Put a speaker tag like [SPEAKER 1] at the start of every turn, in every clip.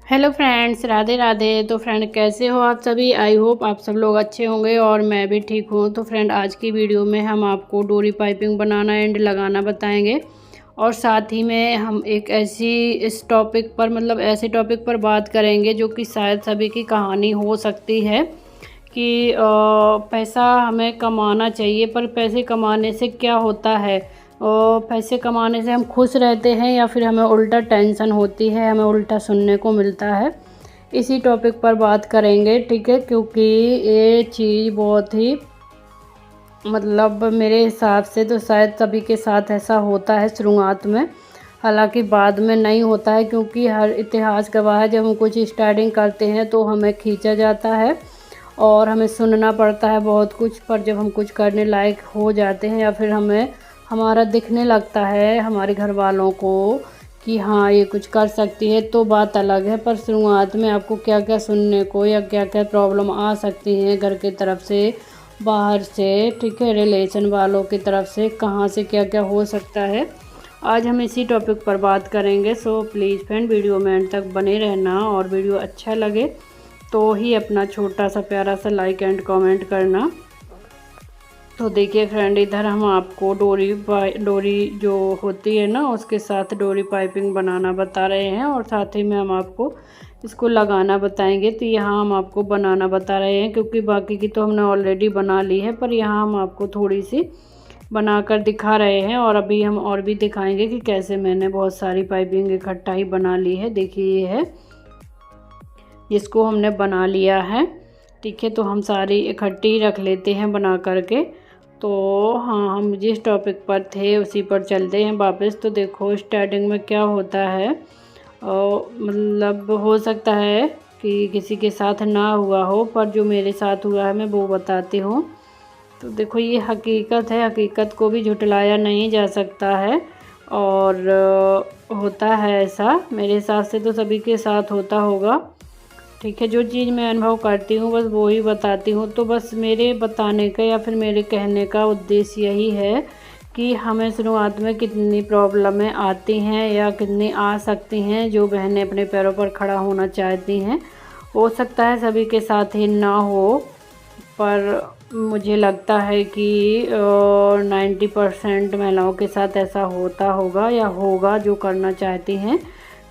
[SPEAKER 1] Hello friends, Radhe Radhe. तो friend, कैसे हो आप सभी? आई होप आप सब लोग अच्छे होंगे और मैं भी ठीक हूँ। तो फ्रेंड, आज की वीडियो में हम आपको डोरी पाइपिंग बनाना एंड लगाना बताएंगे और साथ ही में हम एक इस टॉपिक पर ऐसे टॉपिक पर बात करेंगे जो कि शायद सभी की कहानी हो सकती है कि पैसा हमें कमाना चाहिए, पर पैसे कमाने से क्या होता है और पैसे कमाने से हम खुश रहते हैं या फिर हमें उल्टा टेंशन होती है, हमें उल्टा सुनने को मिलता है। इसी टॉपिक पर बात करेंगे, ठीक है? क्योंकि ये चीज़ बहुत ही मेरे हिसाब से तो शायद सभी के साथ ऐसा होता है शुरुआत में, हालांकि बाद में नहीं होता है, क्योंकि हर इतिहास गवाह है, जब हम कुछ स्टार्टिंग करते हैं तो हमें खींचा जाता है और हमें सुनना पड़ता है बहुत कुछ, पर जब हम कुछ करने लायक हो जाते हैं या फिर हमारा दिखने लगता है हमारे घर वालों को कि हाँ ये कुछ कर सकती है, तो बात अलग है। पर शुरुआत में आपको क्या क्या सुनने को या क्या क्या प्रॉब्लम आ सकती हैं घर की तरफ से, बाहर से, ठीक है, रिलेशन वालों की तरफ से, कहाँ से क्या क्या हो सकता है, आज हम इसी टॉपिक पर बात करेंगे। सो प्लीज़ फ्रेंड, वीडियो में एंड तक बने रहना और वीडियो अच्छा लगे तो ही अपना छोटा सा प्यारा सा लाइक एंड कमेंट करना। तो देखिए फ्रेंड, इधर हम आपको डोरी जो होती है ना, उसके साथ डोरी पाइपिंग बनाना बता रहे हैं और साथ ही में हम आपको इसको लगाना बताएंगे। तो यहाँ हम आपको बनाना बता रहे हैं क्योंकि बाकी की तो हमने ऑलरेडी बना ली है, पर यहाँ हम आपको थोड़ी सी बनाकर दिखा रहे हैं और अभी हम और भी दिखाएंगे कि कैसे मैंने बहुत सारी पाइपिंग इकट्ठा ही बना ली है। देखिए ये है जिसको हमने बना लिया है, ठीक है। तो हम सारी इकट्ठी रख लेते हैं बना करके। तो हाँ, हम जिस टॉपिक पर थे उसी पर चलते हैं वापस। तो देखो स्टार्टिंग में क्या होता है, हो सकता है कि किसी के साथ ना हुआ हो, पर जो मेरे साथ हुआ है मैं वो बताती हूँ। तो देखो ये हकीकत है, हकीकत को भी झुटलाया नहीं जा सकता है और होता है ऐसा। मेरे हिसाब से तो सभी के साथ होता होगा, ठीक है। जो चीज़ मैं अनुभव करती हूँ बस वो ही बताती हूँ। तो बस मेरे बताने का या फिर मेरे कहने का उद्देश्य यही है कि हमें शुरुआत में कितनी प्रॉब्लमें आती हैं या कितनी आ सकती हैं। जो बहनें अपने पैरों पर खड़ा होना चाहती हैं, हो सकता है सभी के साथ ही ना हो, पर मुझे लगता है कि 90% महिलाओं के साथ ऐसा होता होगा या होगा जो करना चाहती हैं।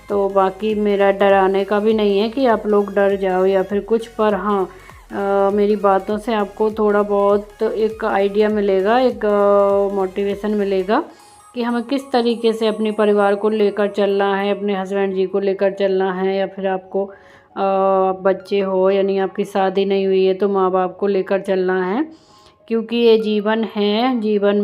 [SPEAKER 1] तो बाकी मेरा डराने का भी नहीं है कि आप लोग डर जाओ या फिर कुछ, पर हाँ मेरी बातों से आपको थोड़ा बहुत एक आइडिया मिलेगा, एक मोटिवेशन मिलेगा कि हमें किस तरीके से अपने परिवार को लेकर चलना है, अपने हस्बैंड जी को लेकर चलना है, या फिर आपको बच्चे हो यानी आपकी शादी नहीं हुई है तो माँ बाप को लेकर चलना है। क्योंकि ये जीवन है, जीवन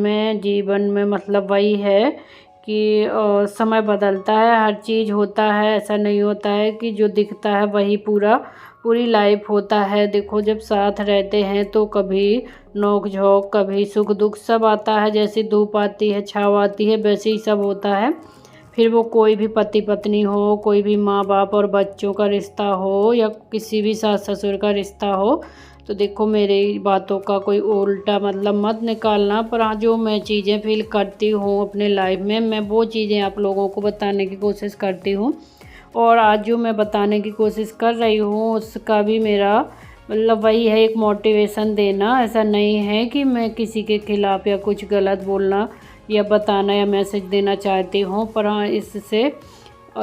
[SPEAKER 1] में वही है कि समय बदलता है, हर चीज़ होता है। ऐसा नहीं होता है कि जो दिखता है वही पूरी लाइफ होता है। देखो जब साथ रहते हैं तो कभी नोक झोंक, कभी सुख दुख सब आता है। जैसी धूप आती है, छाँव आती है, वैसे ही सब होता है। फिर वो कोई भी पति पत्नी हो, कोई भी माँ बाप और बच्चों का रिश्ता हो या किसी भी सास ससुर का रिश्ता हो। तो देखो मेरी बातों का कोई उल्टा मत निकालना, पर हाँ जो मैं चीज़ें फील करती हूँ अपने लाइफ में, मैं वो चीज़ें आप लोगों को बताने की कोशिश करती हूँ। और आज जो मैं बताने की कोशिश कर रही हूँ उसका भी मेरा वही है, एक मोटिवेशन देना। ऐसा नहीं है कि मैं किसी के खिलाफ़ या कुछ गलत बोलना या बताना या मैसेज देना चाहती हूँ, पर हाँ इससे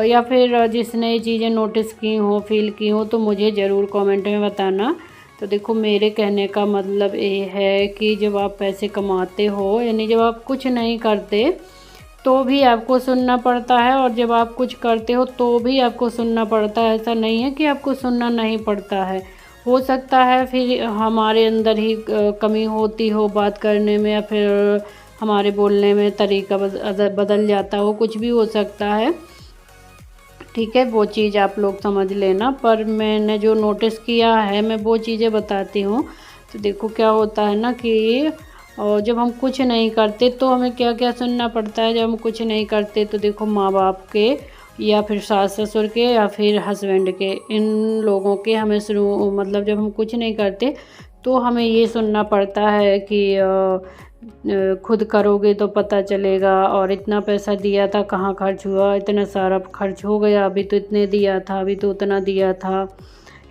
[SPEAKER 1] या फिर जिसने ये चीज़ें नोटिस की हों, फील की हों, तो मुझे ज़रूर कमेंट में बताना। तो देखो मेरे कहने का मतलब ये है कि जब आप पैसे कमाते हो, यानी जब आप कुछ नहीं करते तो भी आपको सुनना पड़ता है, और जब आप कुछ करते हो तो भी आपको सुनना पड़ता है। ऐसा नहीं है कि आपको सुनना नहीं पड़ता है। हो सकता है फिर हमारे अंदर ही कमी होती हो बात करने में, या फिर हमारे बोलने में तरीका बदल जाता हो, कुछ भी हो सकता है, ठीक है। वो चीज़ आप लोग समझ लेना, पर मैंने जो नोटिस किया है मैं वो चीज़ें बताती हूँ। तो देखो क्या होता है ना कि जब हम कुछ नहीं करते तो हमें क्या क्या सुनना पड़ता है। जब हम कुछ नहीं करते तो देखो माँ बाप के या फिर सास ससुर के या फिर हस्बैंड के, इन लोगों के हमें जब हम कुछ नहीं करते तो हमें ये सुनना पड़ता है कि खुद करोगे तो पता चलेगा। और इतना पैसा दिया था कहाँ खर्च हुआ, इतना सारा खर्च हो गया, अभी तो इतने दिया था, अभी तो उतना दिया था।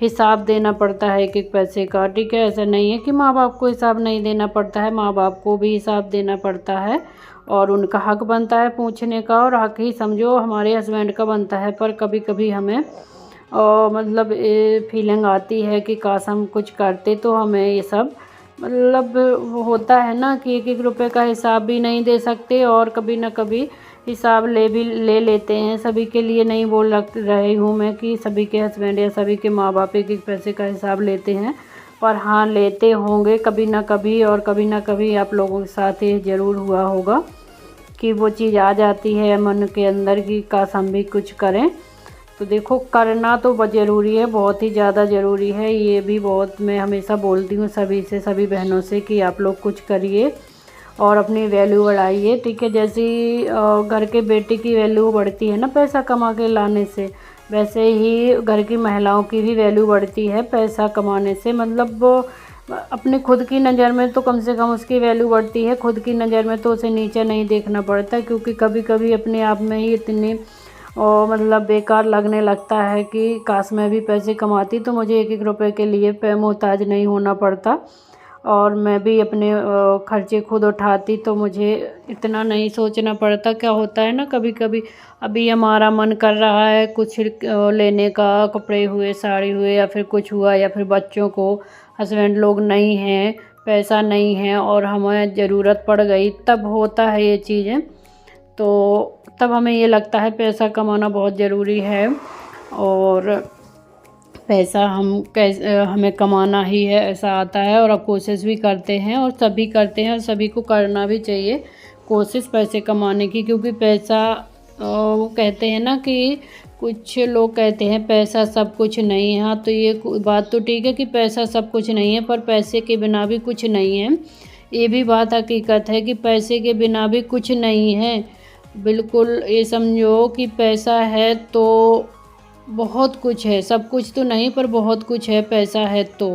[SPEAKER 1] हिसाब देना पड़ता है एक एक पैसे का, ठीक है। ऐसा नहीं है कि माँ बाप को हिसाब नहीं देना पड़ता है, माँ बाप को भी हिसाब देना पड़ता है और उनका हक बनता है पूछने का, और हक ही समझो हमारे हस्बैंड का बनता है। पर कभी कभी हमें मतलब फीलिंग आती है कि काश हम कुछ करते तो हमें ये सब मतलब वो होता है ना कि एक एक रुपए का हिसाब भी नहीं दे सकते, और कभी ना कभी हिसाब ले लेते हैं। सभी के लिए नहीं बोल रही हूँ मैं कि सभी के हस्बैंड या सभी के माँ बाप एक एक पैसे का हिसाब लेते हैं, पर हाँ लेते होंगे कभी ना कभी। और कभी ना कभी आप लोगों के साथ ये ज़रूर हुआ होगा कि वो चीज़ आ जाती है मन के अंदर कि काश हम भी कुछ करें। तो देखो करना तो बहुत ज़रूरी है, बहुत ही ज़्यादा ज़रूरी है। ये भी बहुत मैं हमेशा बोलती हूँ सभी से, सभी बहनों से कि आप लोग कुछ करिए और अपनी वैल्यू बढ़ाइए, ठीक है। जैसे घर के बेटे की वैल्यू बढ़ती है ना पैसा कमा के लाने से, वैसे ही घर की महिलाओं की भी वैल्यू बढ़ती है पैसा कमाने से। मतलब अपने खुद की नज़र में तो कम से कम उसकी वैल्यू बढ़ती है, खुद की नज़र में तो उसे नीचे नहीं देखना पड़ता, क्योंकि कभी कभी अपने आप में ही इतनी और मतलब बेकार लगने लगता है कि काश मैं भी पैसे कमाती तो मुझे एक एक रुपए के लिए मोहताज नहीं होना पड़ता, और मैं भी अपने खर्चे खुद उठाती तो मुझे इतना नहीं सोचना पड़ता। क्या होता है ना कभी कभी अभी हमारा मन कर रहा है कुछ लेने का, कपड़े हुए, साड़ी हुए, या फिर कुछ हुआ, या फिर बच्चों को हस्बैंड लोग नहीं हैं, पैसा नहीं है और हमें ज़रूरत पड़ गई, तब होता है ये चीज़ें। तो तब हमें ये लगता है पैसा कमाना बहुत ज़रूरी है, और पैसा हमें कमाना ही है ऐसा आता है। और अब कोशिश भी करते हैं और सभी करते हैं, और सभी को करना भी चाहिए कोशिश पैसे कमाने की, क्योंकि पैसा वो कहते हैं ना कि कुछ लोग कहते हैं पैसा सब कुछ नहीं है। हाँ तो ये बात तो ठीक है कि पैसा सब कुछ नहीं है, पर पैसे के बिना भी कुछ नहीं है, ये भी बात हकीकत है कि पैसे के बिना भी कुछ नहीं है। बिल्कुल ये समझो कि पैसा है तो बहुत कुछ है, सब कुछ तो नहीं पर बहुत कुछ है पैसा है तो।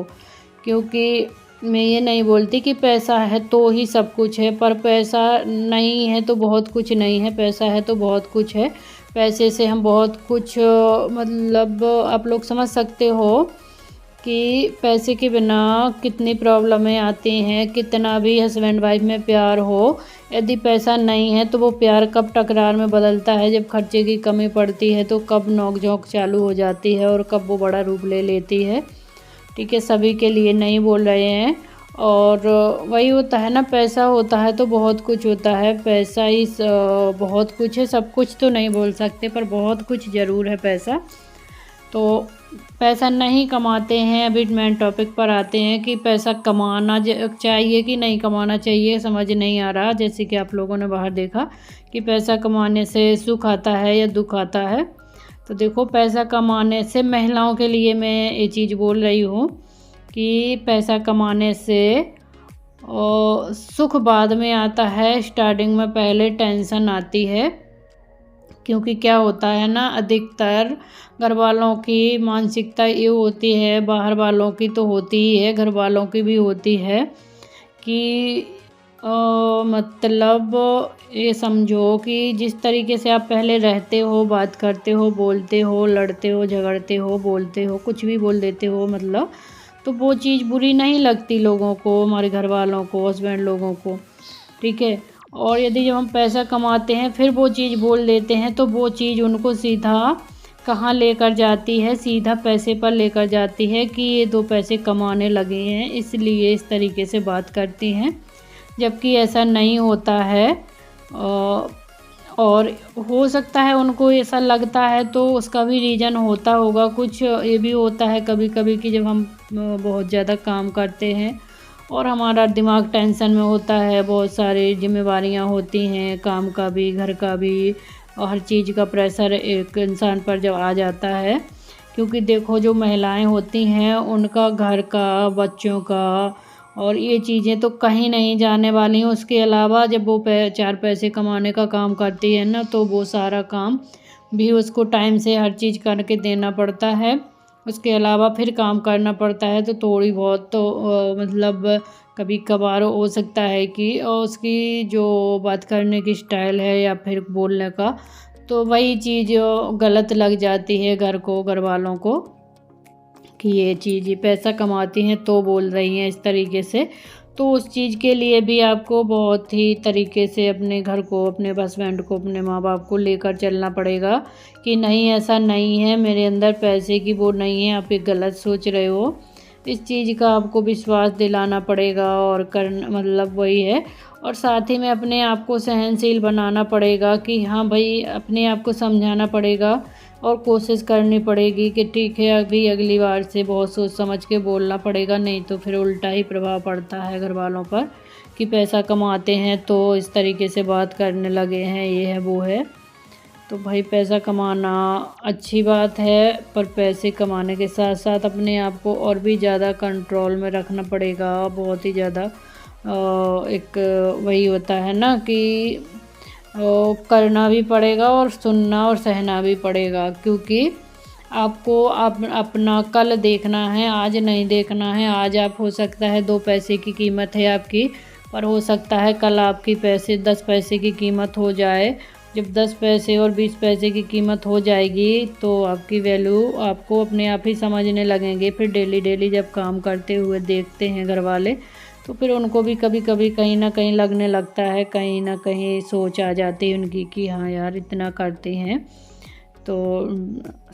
[SPEAKER 1] क्योंकि मैं ये नहीं बोलती कि पैसा है तो ही सब कुछ है, पर पैसा नहीं है तो बहुत कुछ नहीं है, पैसा है तो बहुत कुछ है। पैसे से हम बहुत कुछ मतलब आप लोग समझ सकते हो कि पैसे के बिना कितनी प्रॉब्लमें आती हैं। कितना भी हस्बैंड वाइफ में प्यार हो, यदि पैसा नहीं है तो वो प्यार कब टकरार में बदलता है, जब खर्चे की कमी पड़ती है तो कब नोक-झोंक चालू हो जाती है और कब वो बड़ा रूप ले लेती है, ठीक है। सभी के लिए नहीं बोल रहे हैं। और वही होता है ना, पैसा होता है तो बहुत कुछ होता है, पैसा ही बहुत कुछ है, सब कुछ तो नहीं बोल सकते पर बहुत कुछ ज़रूर है पैसा। तो पैसा नहीं कमाते हैं, अभी मेन टॉपिक पर आते हैं कि पैसा कमाना चाहिए कि नहीं कमाना चाहिए, समझ नहीं आ रहा। जैसे कि आप लोगों ने बाहर देखा कि पैसा कमाने से सुख आता है या दुख आता है। तो देखो पैसा कमाने से महिलाओं के लिए मैं ये चीज़ बोल रही हूँ कि पैसा कमाने से सुख बाद में आता है, स्टार्टिंग में पहले टेंशन आती है। क्योंकि क्या होता है ना, अधिकतर घर वालों की मानसिकता ये होती है, बाहर वालों की तो होती ही है, घर वालों की भी होती है कि मतलब ये समझो कि जिस तरीके से आप पहले रहते हो, बात करते हो, बोलते हो, लड़ते हो, झगड़ते हो, बोलते हो, कुछ भी बोल देते हो मतलब, तो वो चीज़ बुरी नहीं लगती लोगों को, हमारे घर वालों को, हस्बैंड लोगों को, ठीक है। और यदि जब हम पैसा कमाते हैं फिर वो चीज़ बोल देते हैं तो वो चीज़ उनको सीधा कहाँ लेकर जाती है, सीधा पैसे पर लेकर जाती है कि ये दो पैसे कमाने लगे हैं इसलिए इस तरीके से बात करती हैं, जबकि ऐसा नहीं होता है। और हो सकता है उनको ऐसा लगता है तो उसका भी रीज़न होता होगा कुछ। ये भी होता है कभी कभी कि जब हम बहुत ज़्यादा काम करते हैं और हमारा दिमाग टेंशन में होता है, बहुत सारी जिम्मेवारियां होती हैं, काम का भी, घर का भी, और हर चीज़ का प्रेशर एक इंसान पर जब आ जाता है। क्योंकि देखो जो महिलाएं होती हैं उनका घर का, बच्चों का और ये चीज़ें तो कहीं नहीं जाने वाली हैं। उसके अलावा जब वो चार पैसे कमाने का काम करती है ना, तो वो सारा काम भी उसको टाइम से हर चीज़ करके देना पड़ता है। उसके अलावा फिर काम करना पड़ता है, तो थोड़ी बहुत तो मतलब कभी कभार हो सकता है कि उसकी जो बात करने की स्टाइल है या फिर बोलने का, तो वही चीज़ गलत लग जाती है घर वालों को, कि ये चीज़ ये पैसा कमाती हैं तो बोल रही हैं इस तरीके से। तो उस चीज़ के लिए भी आपको बहुत ही तरीके से अपने घर को, अपने हस्बैंड को, अपने माँ बाप को लेकर चलना पड़ेगा कि नहीं, ऐसा नहीं है, मेरे अंदर पैसे की वो नहीं है, आप ये गलत सोच रहे हो। इस चीज़ का आपको विश्वास दिलाना पड़ेगा और करना, मतलब वही है। और साथ ही में अपने आप को सहनशील बनाना पड़ेगा कि हाँ भाई, अपने आप को समझाना पड़ेगा और कोशिश करनी पड़ेगी कि ठीक है, अभी अगली बार से बहुत सोच समझ के बोलना पड़ेगा, नहीं तो फिर उल्टा ही प्रभाव पड़ता है घर वालों पर कि पैसा कमाते हैं तो इस तरीके से बात करने लगे हैं, ये है वो है। तो भाई, पैसा कमाना अच्छी बात है, पर पैसे कमाने के साथ साथ अपने आप को और भी ज़्यादा कंट्रोल में रखना पड़ेगा, बहुत ही ज़्यादा। एक वही होता है ना कि करना भी पड़ेगा और सुनना और सहना भी पड़ेगा, क्योंकि आपको अपना कल देखना है, आज नहीं देखना है। आज आप, हो सकता है 2 पैसे की कीमत है आपकी, पर हो सकता है कल आपकी 10 पैसे की कीमत हो जाए। जब 10 पैसे और 20 पैसे की कीमत हो जाएगी तो आपकी वैल्यू आपको अपने आप ही समझने लगेंगे। फिर डेली जब काम करते हुए देखते हैं घर वाले, तो फिर उनको भी कभी कभी कहीं ना कहीं लगने लगता है, कहीं ना कहीं सोच आ जाती है उनकी कि हाँ यार, इतना करते हैं तो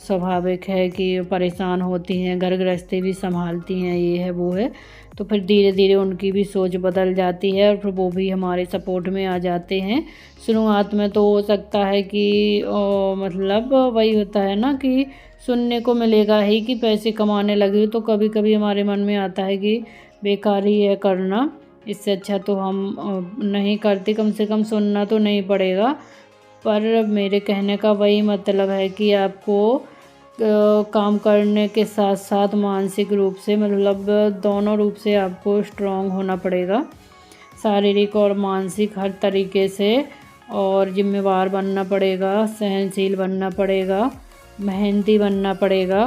[SPEAKER 1] स्वाभाविक है कि परेशान होती हैं, घर गृहस्थी भी संभालती हैं, ये है वो है। तो फिर धीरे धीरे उनकी भी सोच बदल जाती है और फिर वो भी हमारे सपोर्ट में आ जाते हैं। शुरुआत में तो हो सकता है कि मतलब वही होता है ना कि सुनने को मिलेगा ही कि पैसे कमाने लगे, तो कभी कभी हमारे मन में आता है कि बेकार ही है करना, इससे अच्छा तो हम नहीं करते, कम से कम सुनना तो नहीं पड़ेगा। पर मेरे कहने का वही मतलब है कि आपको काम करने के साथ साथ मानसिक रूप से, मतलब दोनों रूप से आपको स्ट्रांग होना पड़ेगा, शारीरिक और मानसिक हर तरीके से। और जिम्मेवार बनना पड़ेगा, सहनशील बनना पड़ेगा, मेहनती बनना पड़ेगा,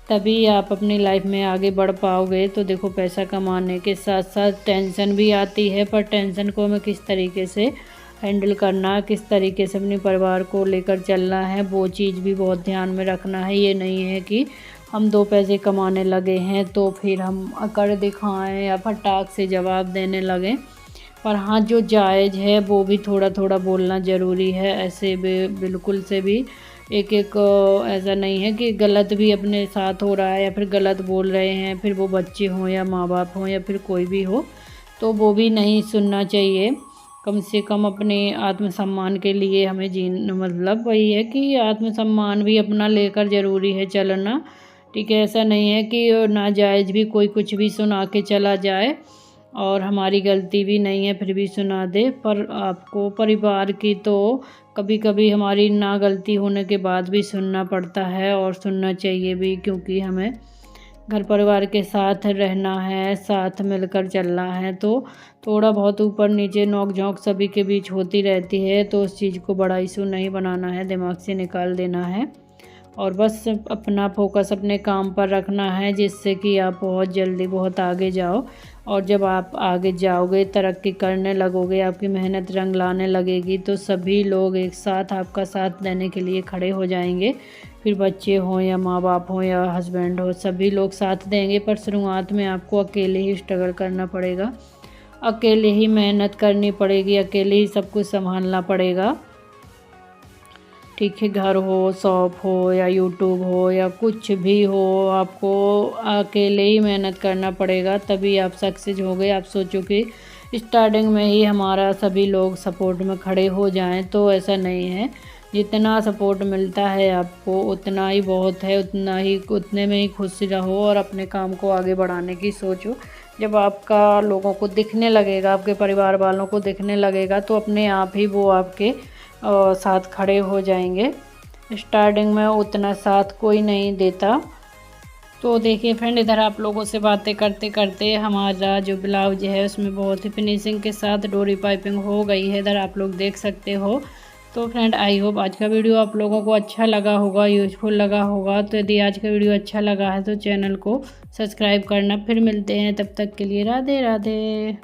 [SPEAKER 1] तभी आप अपनी लाइफ में आगे बढ़ पाओगे। तो देखो, पैसा कमाने के साथ साथ टेंशन भी आती है, पर टेंशन को हमें किस तरीके से हैंडल करना, किस तरीके से अपने परिवार को लेकर चलना है, वो चीज़ भी बहुत ध्यान में रखना है। ये नहीं है कि हम 2 पैसे कमाने लगे हैं तो फिर हम अकड़ दिखाएं या फटाक से जवाब देने लगें। पर हाँ, जो जायज़ है वो भी थोड़ा थोड़ा बोलना ज़रूरी है। ऐसे बिल्कुल से भी एक ऐसा नहीं है कि गलत भी अपने साथ हो रहा है या फिर गलत बोल रहे हैं, फिर वो बच्चे हों या माँ बाप हों या फिर कोई भी हो, तो वो भी नहीं सुनना चाहिए। कम से कम अपने आत्मसम्मान के लिए हमें मतलब वही है कि आत्मसम्मान भी अपना लेकर ज़रूरी है चलना। ठीक है, ऐसा नहीं है कि नाजायज़ भी कोई कुछ भी सुना के चला जाए और हमारी गलती भी नहीं है फिर भी सुना दे। पर आपको परिवार की तो कभी कभी हमारी ना गलती होने के बाद भी सुनना पड़ता है और सुनना चाहिए भी, क्योंकि हमें घर परिवार के साथ रहना है, साथ मिलकर चलना है। तो थोड़ा बहुत ऊपर नीचे नोक झोंक सभी के बीच होती रहती है, तो उस चीज़ को बड़ा इशू नहीं बनाना है, दिमाग से निकाल देना है और बस अपना फोकस अपने काम पर रखना है, जिससे कि आप बहुत जल्दी बहुत आगे जाओ। और जब आप आगे जाओगे, तरक्की करने लगोगे, आपकी मेहनत रंग लाने लगेगी, तो सभी लोग एक साथ आपका साथ देने के लिए खड़े हो जाएंगे। फिर बच्चे हों या माँ बाप हों या हस्बैंड हो, सभी लोग साथ देंगे। पर शुरुआत में आपको अकेले ही स्ट्रगल करना पड़ेगा, अकेले ही मेहनत करनी पड़ेगी, अकेले ही सब कुछ संभालना पड़ेगा। ठीक है, घर हो, शॉप हो या यूट्यूब हो या कुछ भी हो, आपको अकेले ही मेहनत करना पड़ेगा, तभी आप सक्सेस हो गए। आप सोचो कि स्टार्टिंग में ही हमारा सभी लोग सपोर्ट में खड़े हो जाएं, तो ऐसा नहीं है। जितना सपोर्ट मिलता है आपको उतना ही बहुत है, उतने में ही खुश रहो और अपने काम को आगे बढ़ाने की सोचो। जब आपका लोगों को दिखने लगेगा, आपके परिवार वालों को दिखने लगेगा, तो अपने आप ही वो आपके साथ खड़े हो जाएंगे। स्टार्टिंग में उतना साथ कोई नहीं देता। तो देखिए फ्रेंड, इधर आप लोगों से बातें करते करते हमारा जो ब्लाउज है उसमें बहुत ही फिनिशिंग के साथ डोरी पाइपिंग हो गई है, इधर आप लोग देख सकते हो। तो फ्रेंड आई होप आज का वीडियो आप लोगों को अच्छा लगा होगा, यूज़फुल लगा होगा। तो यदि आज का वीडियो अच्छा लगा है तो चैनल को सब्सक्राइब करना। फिर मिलते हैं, तब तक के लिए राधे राधे।